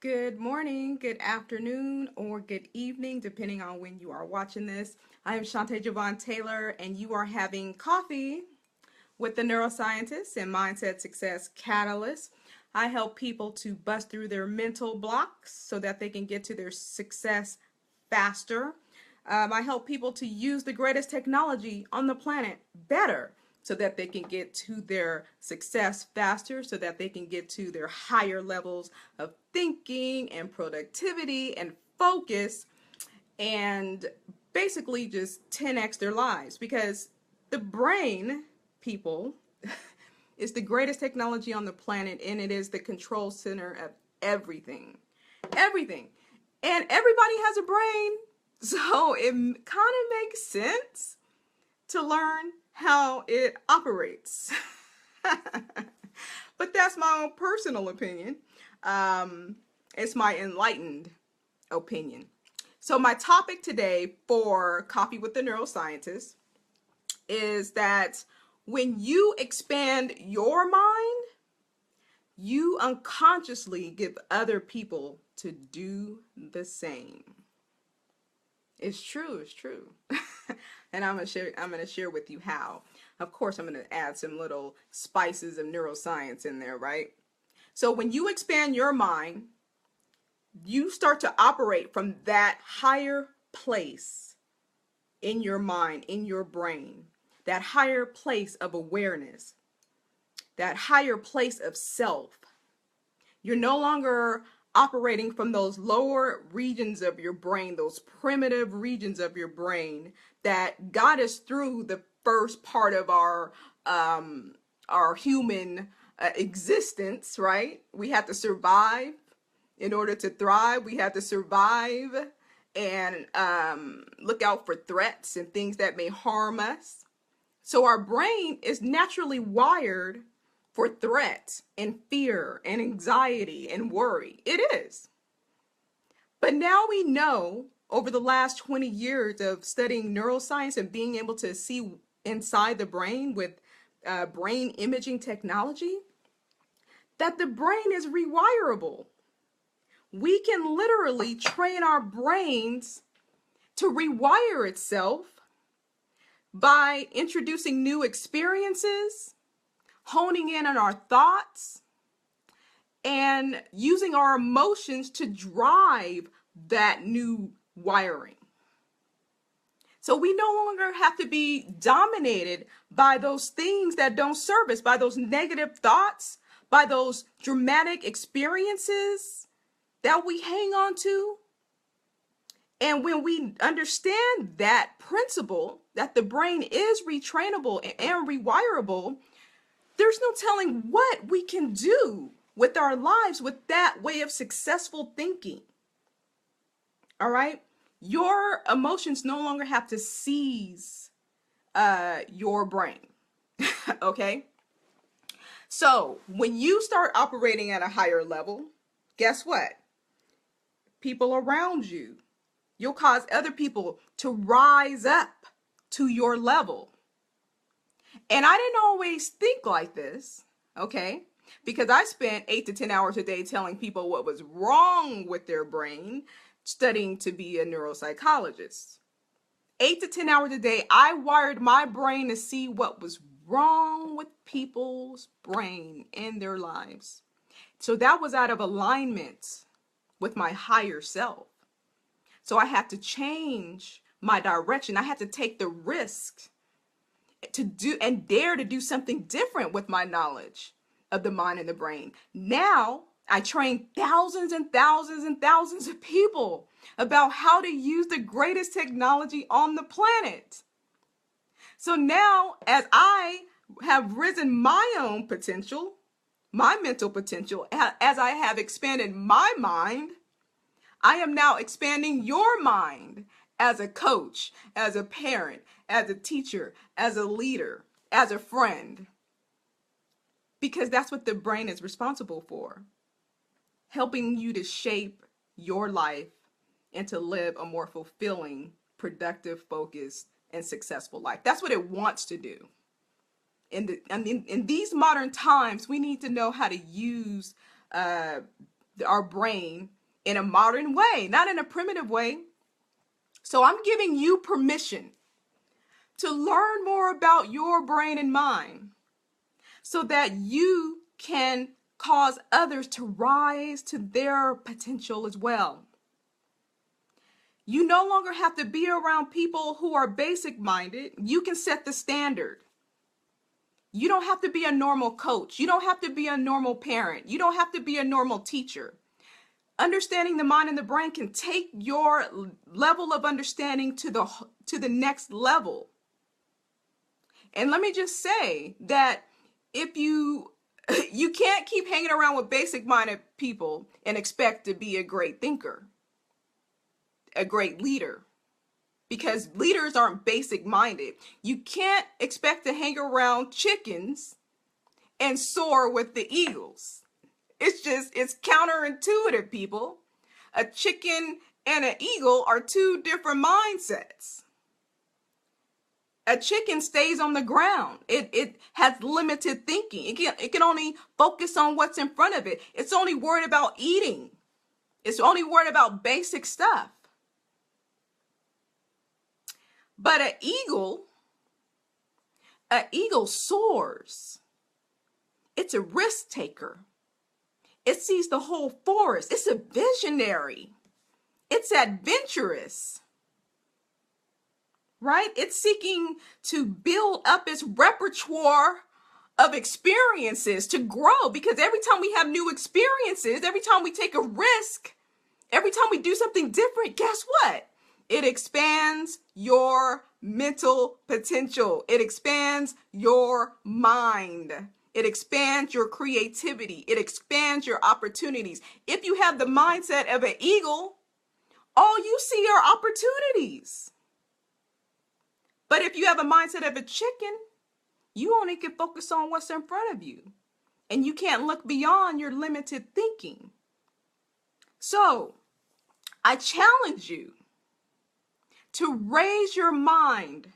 Good morning, good afternoon, or good evening, depending on when you are watching this. I am Shantae Javon Taylor, and you are having coffee with the neuroscientist and mindset success catalyst. I help people to bust through their mental blocks so that they can get to their success faster. I help people to use the greatest technology on the planet better so that they can get to their success faster, so that they can get to their higher levels of thinking and productivity and focus, and basically just 10x their lives. Because the brain, people, is the greatest technology on the planet, and it is the control center of everything. Everything. And everybody has a brain, so it kind of makes sense to learn how it operates. But that's my own personal opinion. It's my enlightened opinion. So my topic today for Coffee with the Neuroscientist is that when you expand your mind, you unconsciously give other people to do the same. It's true, it's true. And I'm gonna share with you how. Of course, I'm gonna add some little spices of neuroscience in there, right? So when you expand your mind, you start to operate from that higher place in your mind, in your brain, that higher place of awareness, that higher place of self. You're no longer operating from those lower regions of your brain, those primitive regions of your brain that got us through the first part of our human existence, right? We had to survive in order to thrive. We had to survive and look out for threats and things that may harm us. So our brain is naturally wired for threat and fear and anxiety and worry. It is. But now we know, over the last 20 years of studying neuroscience and being able to see inside the brain with brain imaging technology, that the brain is rewirable. We can literally train our brains to rewire itself by introducing new experiences, honing in on our thoughts, and using our emotions to drive that new wiring. So we no longer have to be dominated by those things that don't serve us, by those negative thoughts, by those dramatic experiences that we hang on to. And when we understand that principle, that the brain is retrainable and rewirable, there's no telling what we can do with our lives with that way of successful thinking. All right? Your emotions no longer have to seize your brain. Okay? So when you start operating at a higher level, guess what? People around you, you'll cause other people to rise up to your level. And I didn't always think like this, okay? Because I spent 8 to 10 hours a day telling people what was wrong with their brain, studying to be a neuropsychologist. 8 to 10 hours a day, I wired my brain to see what was wrong with people's brain in their lives. So that was out of alignment with my higher self. So I had to change my direction. I had to take the risk to do and dare to do something different with my knowledge of the mind and the brain. Now I train thousands and thousands and thousands of people about how to use the greatest technology on the planet. So now, as I have risen my own potential, my mental potential, as I have expanded my mind, I am now expanding your mind as a coach, as a parent, as a teacher, as a leader, as a friend. Because that's what the brain is responsible for. Helping you to shape your life and to live a more fulfilling, productive, focused, and successful life. That's what it wants to do. In these modern times, we need to know how to use our brain in a modern way, not in a primitive way. So I'm giving you permission to learn more about your brain and mind so that you can cause others to rise to their potential as well. You no longer have to be around people who are basic minded. You can set the standard. You don't have to be a normal coach. You don't have to be a normal parent. You don't have to be a normal teacher. Understanding the mind and the brain can take your level of understanding to the next level. And let me just say that if you can't keep hanging around with basic minded people and expect to be a great thinker, a great leader, because leaders aren't basic minded. You can't expect to hang around chickens and soar with the eagles. It's counterintuitive, people. A chicken and an eagle are two different mindsets. A chicken stays on the ground. It has limited thinking. It can only focus on what's in front of it. It's only worried about eating. It's only worried about basic stuff. But an eagle soars. It's a risk taker. It sees the whole forest. It's a visionary. It's adventurous. Right? It's seeking to build up its repertoire of experiences to grow, because every time we have new experiences, every time we take a risk, every time we do something different, guess what? It expands your mental potential. It expands your mind. It expands your creativity. It expands your opportunities. If you have the mindset of an eagle, all you see are opportunities. But if you have a mindset of a chicken, you only can focus on what's in front of you. And you can't look beyond your limited thinking. So, I challenge you to raise your mind,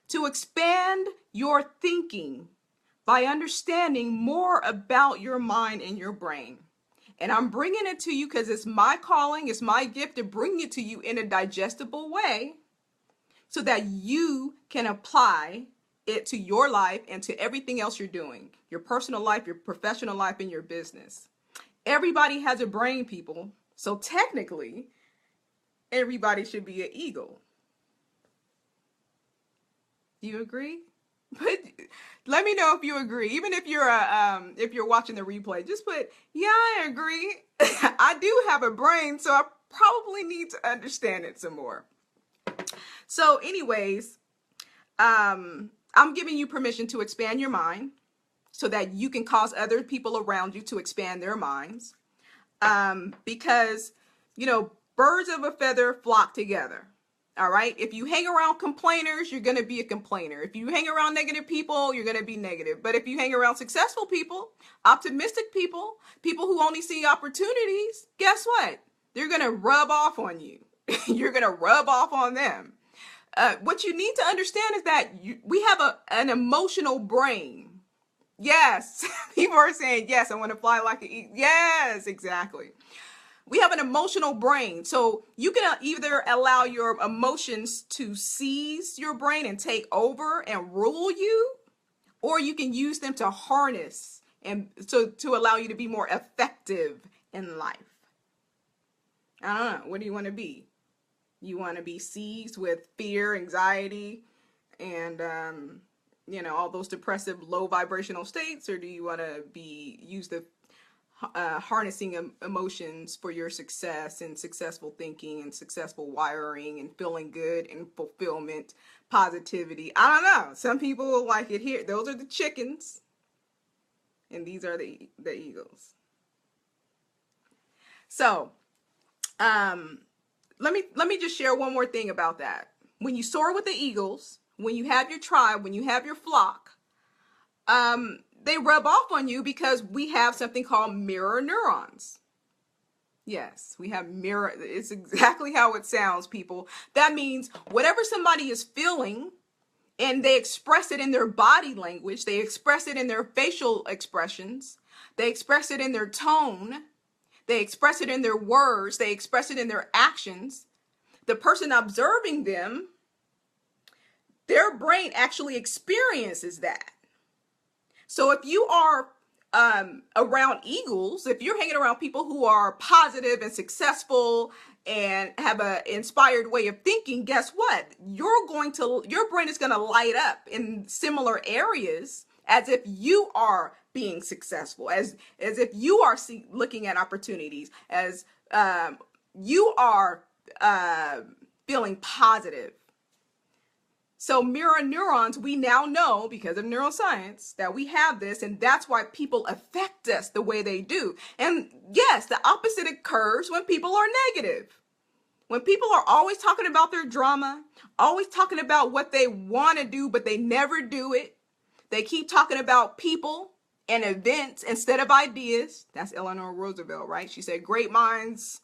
to expand your thinking by understanding more about your mind and your brain. And I'm bringing it to you because it's my calling, it's my gift to bring it to you in a digestible way so that you can apply it to your life and to everything else you're doing, your personal life, your professional life, and your business. Everybody has a brain, people. So technically, everybody should be an eagle. Do you agree? But let me know if you agree. Even if you're watching the replay, just put, yeah, I agree. I do have a brain, so I probably need to understand it some more. So anyways, I'm giving you permission to expand your mind so that you can cause other people around you to expand their minds. Because, birds of a feather flock together. All right. If you hang around complainers, you're going to be a complainer. If you hang around negative people, you're going to be negative. But if you hang around successful people, optimistic people, people who only see opportunities, guess what? They're going to rub off on you. You're going to rub off on them. What you need to understand is that we have an emotional brain. Yes. People are saying, yes, I want to fly like an eagle. Yes, exactly. We have an emotional brain. So you can either allow your emotions to seize your brain and take over and rule you, or you can use them to harness and so to allow you to be more effective in life. I don't know. What do you want to be? You want to be seized with fear, anxiety, and, all those depressive, low vibrational states? Or do you want to use the harnessing emotions for your success and successful thinking and successful wiring and feeling good and fulfillment, positivity? I don't know. Some people like it here. Those are the chickens. And these are the eagles. So, let me just share one more thing about that. When you soar with the eagles, when you have your tribe, when you have your flock, they rub off on you because we have something called mirror neurons. Yes, we have mirror. It's exactly how it sounds, people. That means whatever somebody is feeling and they express it in their body language, they express it in their facial expressions, they express it in their tone, They express it in their words. They express it in their actions. The person observing them, their brain actually experiences that. So if you are around eagles, if you're hanging around people who are positive and successful and have an inspired way of thinking, guess what? Your brain is going to light up in similar areas as if you are being successful, as if you are looking at opportunities, as you are feeling positive. So mirror neurons, we now know because of neuroscience that we have this, and that's why people affect us the way they do. And yes, the opposite occurs when people are negative. When people are always talking about their drama, always talking about what they want to do, but they never do it. They keep talking about people and events instead of ideas. That's Eleanor Roosevelt, right? She said, great minds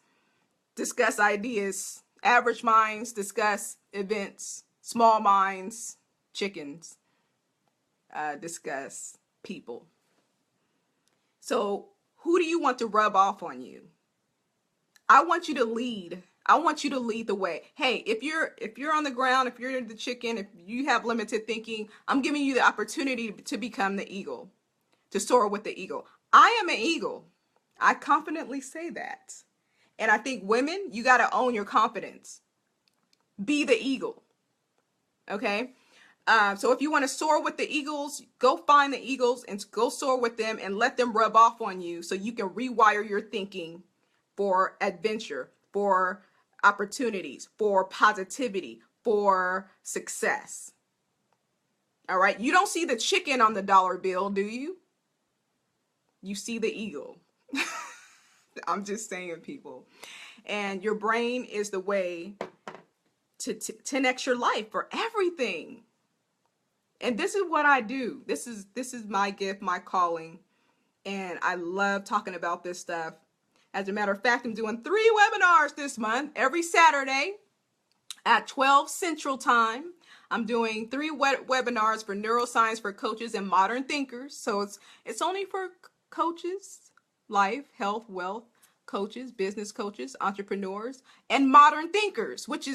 discuss ideas. Average minds discuss events. Small minds, chickens, discuss people. So who do you want to rub off on you? I want you to lead. I want you to lead the way. Hey, if you're on the ground, if you're the chicken, if you have limited thinking, I'm giving you the opportunity to become the eagle, to soar with the eagle. I am an eagle. I confidently say that. And I think women, you got to own your confidence. Be the eagle. Okay. So if you want to soar with the eagles, go find the eagles and go soar with them and let them rub off on you so you can rewire your thinking for adventure, for opportunities, for positivity, for success. All right. You don't see the chicken on the dollar bill, do you? You see the eagle. I'm just saying, people. And your brain is the way to 10x your life for everything. And this is what I do. This is my gift, my calling. And I love talking about this stuff. As a matter of fact, I'm doing 3 webinars this month, every Saturday at 12 Central Time. I'm doing 3 webinars for neuroscience for coaches and modern thinkers. So it's only for coaches, life, health, wealth coaches, business coaches, entrepreneurs, and modern thinkers, which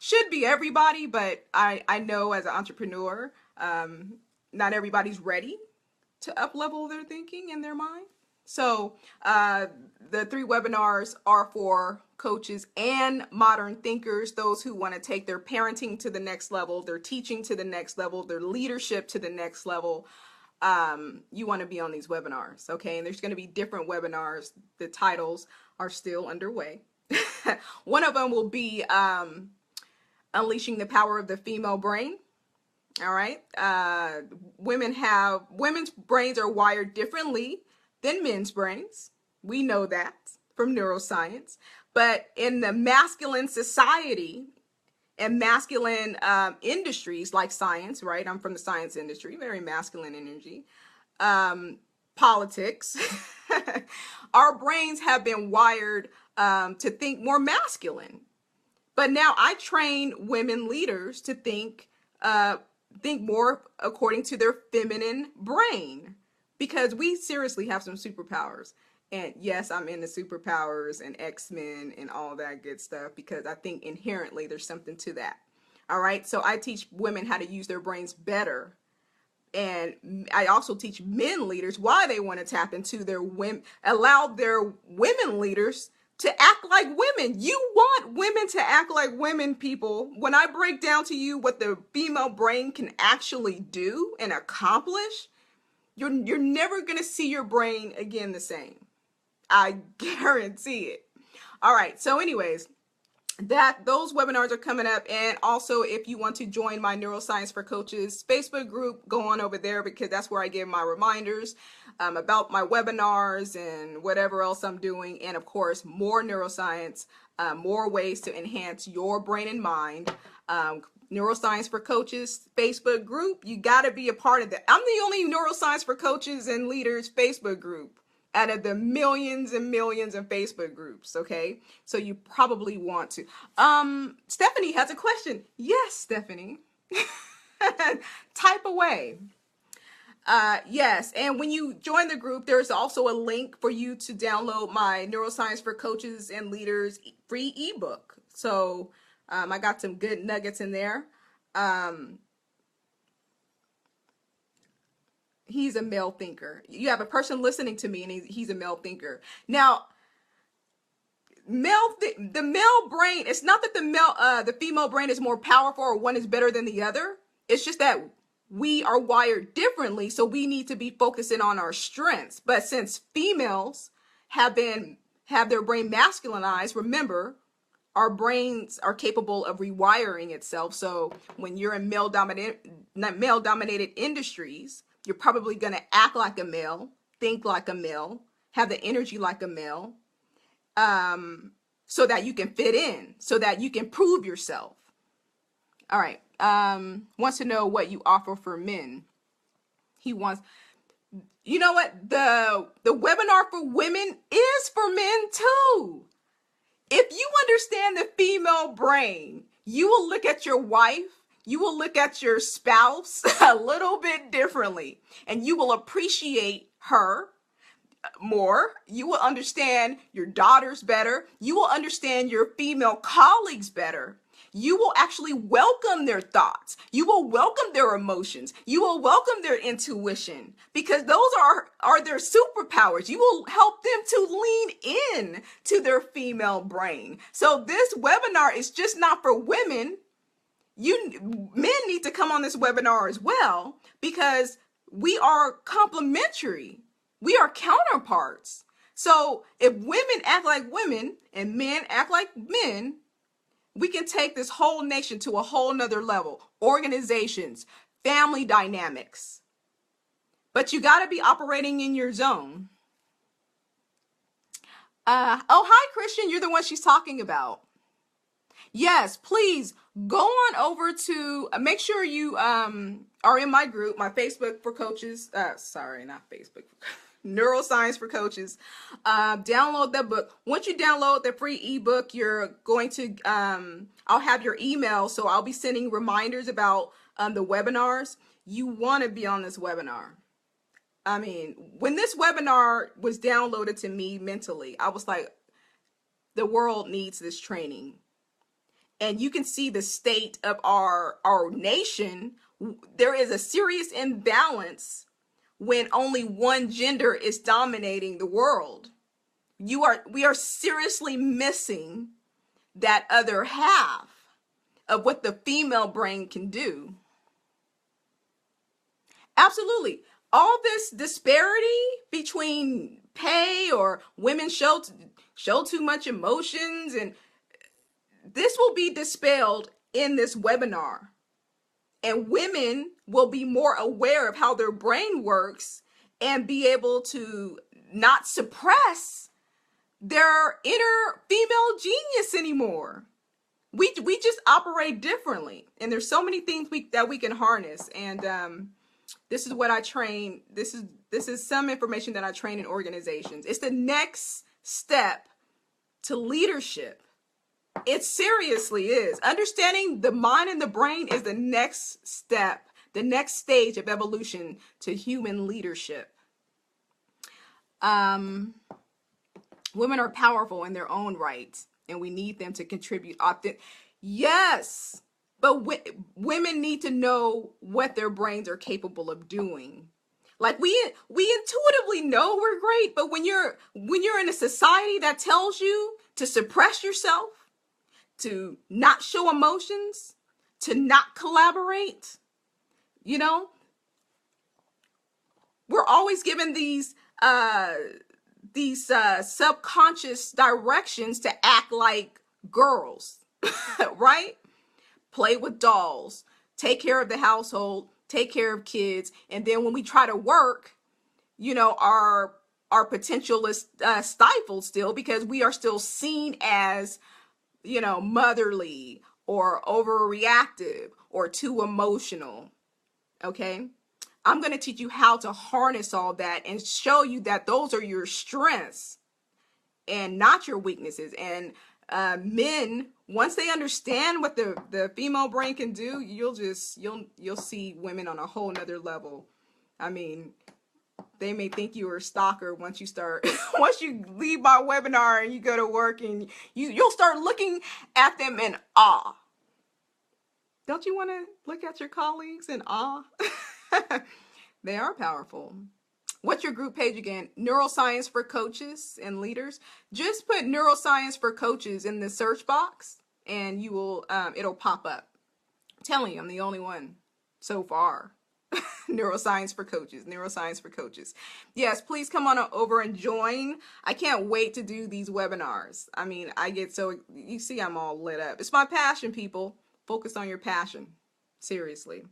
should be everybody, but I know as an entrepreneur, not everybody's ready to up-level their thinking and their mind. So the 3 webinars are for coaches and modern thinkers, those who want to take their parenting to the next level, their teaching to the next level, their leadership to the next level. You want to be on these webinars, okay? And there's going to be different webinars. The titles are still underway. One of them will be Unleashing the Power of the Female Brain. All right. Women's brains are wired differently than men's brains. We know that from neuroscience. But in the masculine society and masculine industries like science, right? I'm from the science industry, very masculine energy. Politics. Our brains have been wired to think more masculine. But now I train women leaders to think more according to their feminine brain, because we seriously have some superpowers. And yes, I'm into superpowers and X-Men and all that good stuff, because I think inherently there's something to that. All right. So I teach women how to use their brains better. And I also teach men leaders why they want to tap into their women, allow their women leaders to act like women. You want women to act like women, people. When I break down to you what the female brain can actually do and accomplish, you're never going to see your brain again the same. I guarantee it. All right. So anyways, those webinars are coming up. And also, if you want to join my Neuroscience for Coaches Facebook group, go on over there, because that's where I give my reminders about my webinars and whatever else I'm doing. And of course, more neuroscience, more ways to enhance your brain and mind. Neuroscience for Coaches Facebook group, you got to be a part of that. I'm the only Neuroscience for Coaches and Leaders Facebook group out of the millions and millions of Facebook groups, okay? So you probably want to. Stephanie has a question. Yes, Stephanie. Type away. Yes, and when you join the group, there's also a link for you to download my Neuroscience for Coaches and Leaders free ebook. So I got some good nuggets in there. He's a male thinker. You have a person listening to me, and he's a male thinker. Now, the male brain, it's not that the female brain is more powerful or one is better than the other. It's just that we are wired differently, so we need to be focusing on our strengths. But since females have their brain masculinized, remember, our brains are capable of rewiring itself. So when you're in male dominated industries, you're probably going to act like a male, think like a male, have the energy like a male, so that you can fit in, so that you can prove yourself. All right. Wants to know what you offer for men. He wants, you know what? The webinar for women is for men too. If you understand the female brain, you will look at your wife, you will look at your spouse a little bit differently, and you will appreciate her more. You will understand your daughters better. You will understand your female colleagues better. You will actually welcome their thoughts. You will welcome their emotions. You will welcome their intuition, because those are their superpowers. You will help them to lean in to their female brain. So this webinar is just not for women. Men need to come on this webinar as well, because we are complementary. We are counterparts. So if women act like women and men act like men, we can take this whole nation to a whole nother level. Organizations, family dynamics. But you got to be operating in your zone. Oh, hi, Christian. You're the one she's talking about. Yes, please go on over to, make sure you are in my group, my Facebook for coaches. Sorry, not Facebook. Neuroscience for Coaches. Download that book. Once you download the free ebook, you're going to, I'll have your email. So I'll be sending reminders about the webinars. You want to be on this webinar. I mean, when this webinar was downloaded to me mentally, I was like, the world needs this training. And you can see the state of our nation. There is a serious imbalance when only one gender is dominating the world. We are seriously missing that other half of what the female brain can do. Absolutely. All this disparity between pay, or women show too much emotions, and this will be dispelled in this webinar. And women will be more aware of how their brain works and be able to not suppress their inner female genius anymore. We just operate differently, and there's so many things that we can harness. And this is what I train. This is some information that I train in organizations. It's the next step to leadership. It seriously is. Understanding the mind and the brain is the next step, the next stage of evolution to human leadership. Women are powerful in their own right, and we need them to contribute. Yes, but women need to know what their brains are capable of doing. Like we intuitively know we're great, but when you're in a society that tells you to suppress yourself, to not show emotions, to not collaborate, we're always given these subconscious directions to act like girls, right? Play with dolls, take care of the household, take care of kids. And then when we try to work, our potential is stifled still, because we are still seen as, motherly or overreactive or too emotional. Okay. I'm going to teach you how to harness all that and show you that those are your strengths and not your weaknesses. And men, once they understand what the female brain can do, you'll see women on a whole nother level. I mean, they may think you are a stalker once you start, once you leave my webinar and you go to work and you'll start looking at them in awe. Don't you want to look at your colleagues in awe? They are powerful. What's your group page again? Neuroscience for Coaches and Leaders. Just put Neuroscience for Coaches in the search box and you will, it'll pop up. I'm telling you, I'm the only one so far. Neuroscience for Coaches, Neuroscience for Coaches. Yes, please come on over and join. I can't wait to do these webinars. I mean, I get so, you see I'm all lit up. It's my passion, people. Focus on your passion. Seriously.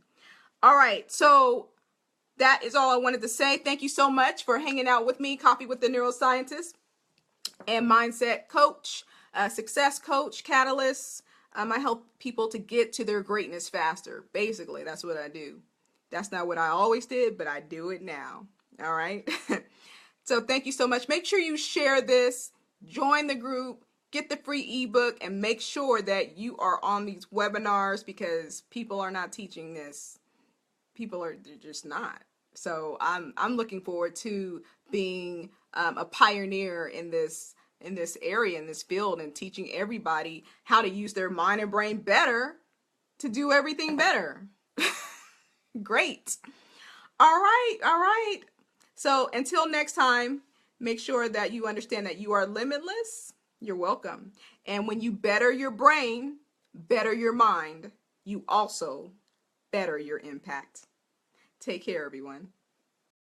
All right, so that is all I wanted to say. Thank you so much for hanging out with me, Coffee with the Neuroscientist and Mindset Coach, Success Coach, Catalyst. I help people to get to their greatness faster. Basically, that's what I do. That's not what I always did, but I do it now. All right. So thank you so much. Make sure you share this, join the group, get the free ebook, and make sure that you are on these webinars because people are not teaching this. They're just not. So I'm looking forward to being a pioneer in this area, in this field, and teaching everybody how to use their mind and brain better to do everything better. Great. All right. So until next time, make sure that you understand that you are limitless. You're welcome. And when you better your brain, better your mind, you also better your impact. Take care, everyone.